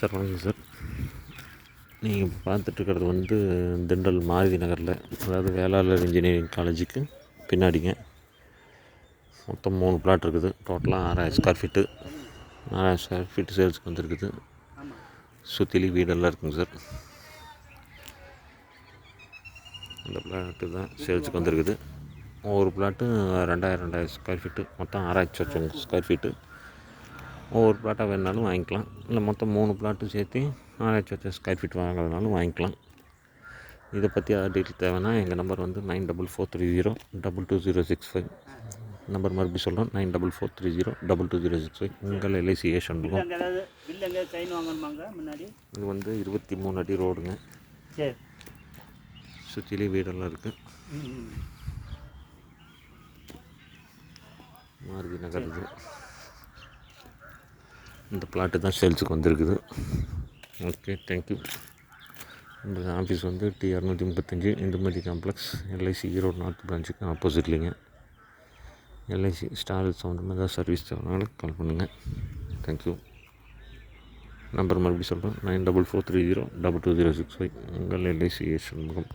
Sir வணக்கம் sir. நீங்கள் இப்போ பார்த்துட்ருக்கிறது வந்து திண்டல் மாருதி நகரில், அதாவது வேளாளர் இன்ஜினியரிங் காலேஜுக்கு பின்னாடிங்க. மொத்தம் 3 பிளாட் இருக்குது. டோட்டலாக 6000 ஸ்கொயர் ஃபீட்டு. 6000 ஸ்கொயர் ஃபீட்டு சேல்ஸுக்கு வந்துருக்குது. சுற்றிலும் வீடெல்லாம் இருக்குங்க சார். அந்த பிளாட்டு தான் சேல்ஸுக்கு வந்துருக்குது. ஒவ்வொரு பிளாட்டு 2000 ஸ்கொயர் ஃபீட்டு, மொத்தம் 6000 ஸ்கொயர் ஃபீட்டு. ஒவ்வொரு பிளாட்டாக வேணுனாலும் வாங்கிக்கலாம். இல்லை மொத்தம் 3 பிளாட்டும் சேர்த்து 6000 ஸ்கொயர் ஃபீட் வாங்குறதுனாலும் வாங்கிக்கலாம். இதை பற்றி ஏதாவது டீட்டெயில் தேவைன்னா எங்கள் நம்பர் வந்து 9443022065. நம்பர் மறுபடியும் சொல்கிறோம், 9443022065. உங்கள் எல்ஐசி ஏஷன் இருக்கும். இது வந்து 23 அடி ரோடுங்க. சுற்றிலே வீடெல்லாம் இருக்குது. மாருதி நகர் இது. இந்த பிளாட்டு தான் சேல்ஸுக்கு வந்துருக்குது. Okay, thank you. இந்த ஆஃபீஸ் வந்து T635 Indumathi complex, LIC Erode north பிரான்ச்சுக்கு ஆப்போசிட்லிங்க. எல்ஐசி ஸ்டார் சம்மந்தமாக ஏதாவது சர்வீஸ் தேவைனாலும் கால் பண்ணுங்கள். தேங்க்யூ. நம்பர் மறுபடியும் சொல்கிறேன், 9443022065. உங்கள் எல்ஐசி சண்முகம்.